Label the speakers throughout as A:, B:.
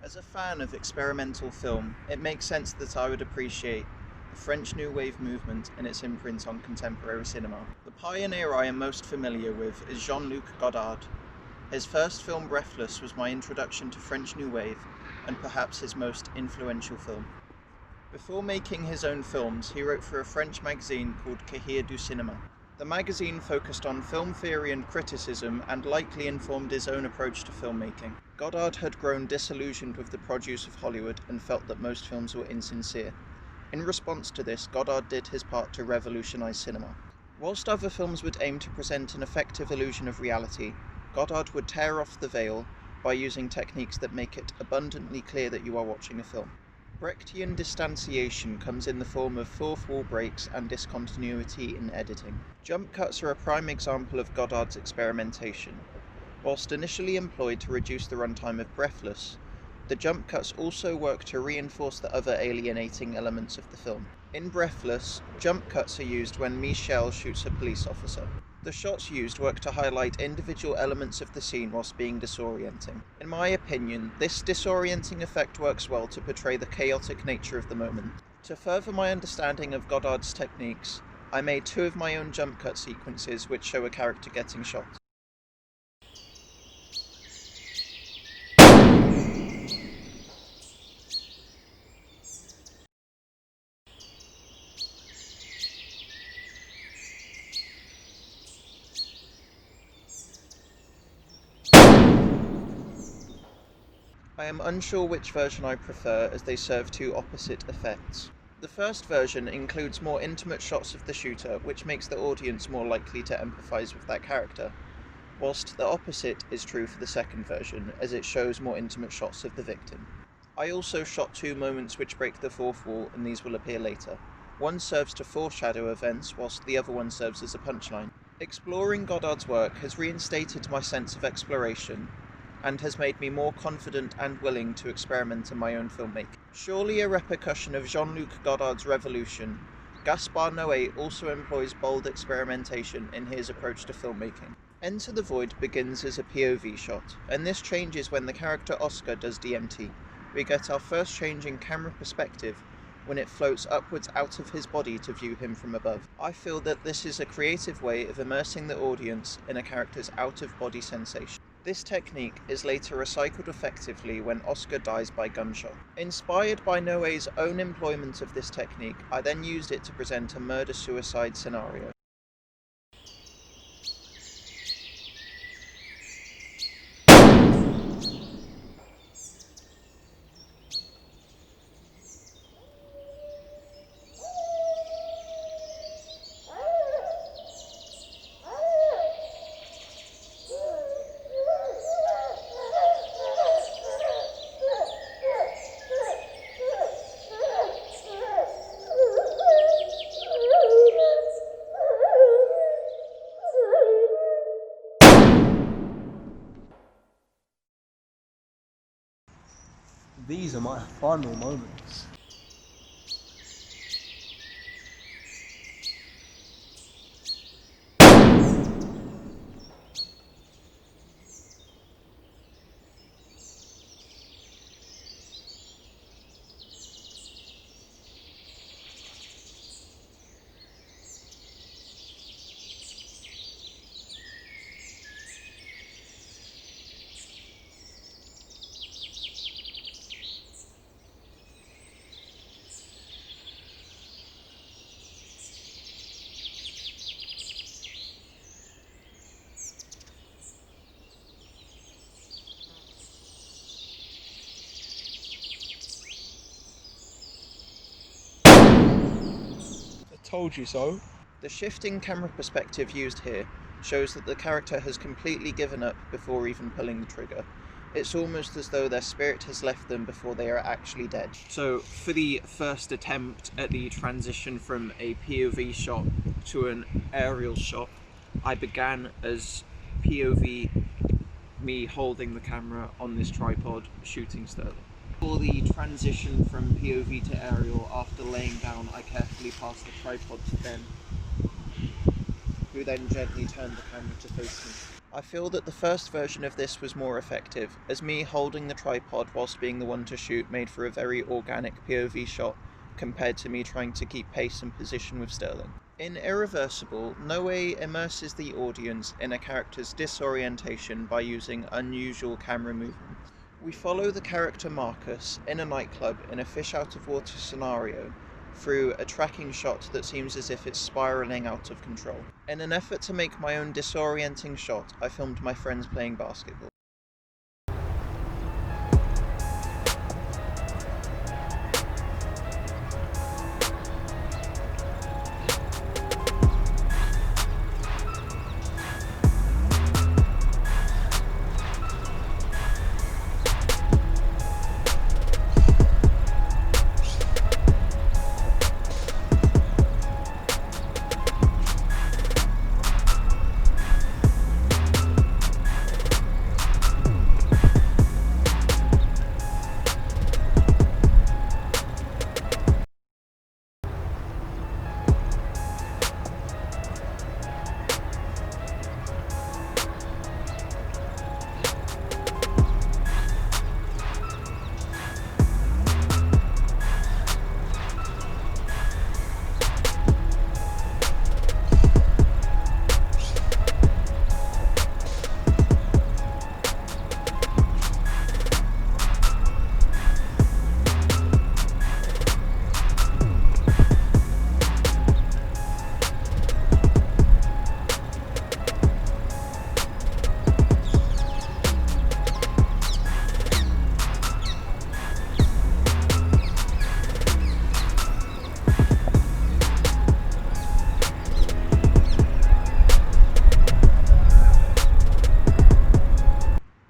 A: As a fan of experimental film, it makes sense that I would appreciate the French New Wave movement and its imprint on contemporary cinema. The pioneer I am most familiar with is Jean-Luc Godard. His first film, Breathless, was my introduction to French New Wave and perhaps his most influential film. Before making his own films, he wrote for a French magazine called Cahiers du Cinéma. The magazine focused on film theory and criticism and likely informed his own approach to filmmaking. Godard had grown disillusioned with the produce of Hollywood and felt that most films were insincere. In response to this, Godard did his part to revolutionize cinema. Whilst other films would aim to present an effective illusion of reality, Godard would tear off the veil by using techniques that make it abundantly clear that you are watching a film. Brechtian distanciation comes in the form of fourth wall breaks and discontinuity in editing. Jump cuts are a prime example of Godard's experimentation. Whilst initially employed to reduce the runtime of Breathless, the jump cuts also work to reinforce the other alienating elements of the film. In Breathless, jump cuts are used when Michel shoots a police officer. The shots used work to highlight individual elements of the scene whilst being disorienting. In my opinion, this disorienting effect works well to portray the chaotic nature of the moment. To further my understanding of Godard's techniques, I made 2 of my own jump cut sequences which show a character getting shot. I am unsure which version I prefer, as they serve 2 opposite effects. The first version includes more intimate shots of the shooter, which makes the audience more likely to empathise with that character, whilst the opposite is true for the second version, as it shows more intimate shots of the victim. I also shot 2 moments which break the fourth wall, and these will appear later. One serves to foreshadow events, whilst the other one serves as a punchline. Exploring Godard's work has reinstated my sense of exploration, and has made me more confident and willing to experiment in my own filmmaking. Surely a repercussion of Jean-Luc Godard's revolution, Gaspar Noé also employs bold experimentation in his approach to filmmaking. Enter the Void begins as a POV shot, and this changes when the character Oscar does DMT. We get our first change in camera perspective when it floats upwards out of his body to view him from above. I feel that this is a creative way of immersing the audience in a character's out-of-body sensation. This technique is later recycled effectively when Oscar dies by gunshot. Inspired by Noé's own employment of this technique, I then used it to present a murder-suicide scenario.
B: These are my final moments. Told you so.
A: The shifting camera perspective used here shows that the character has completely given up before even pulling the trigger. It's almost as though their spirit has left them before they are actually dead. So for the first attempt at the transition from a POV shot to an aerial shot, I began as POV, me holding the camera on this tripod, shooting Sterling. For the transition from POV to aerial, after laying down, I carefully passed the tripod to Ben, who then gently turned the camera to face me. I feel that the first version of this was more effective, as me holding the tripod whilst being the one to shoot made for a very organic POV shot compared to me trying to keep pace and position with Sterling. In Irreversible, Noé immerses the audience in a character's disorientation by using unusual camera movements. We follow the character Marcus in a nightclub in a fish-out-of-water scenario through a tracking shot that seems as if it's spiralling out of control. In an effort to make my own disorienting shot, I filmed my friends playing basketball.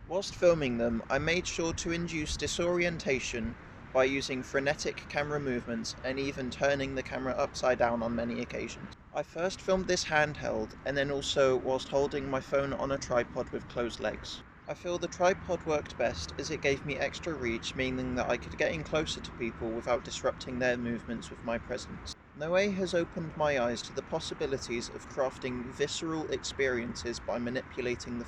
A: Whilst filming them, I made sure to induce disorientation by using frenetic camera movements and even turning the camera upside down on many occasions. I first filmed this handheld and then also whilst holding my phone on a tripod with closed legs. I feel the tripod worked best as it gave me extra reach, meaning that I could get in closer to people without disrupting their movements with my presence. Noé has opened my eyes to the possibilities of crafting visceral experiences by manipulating the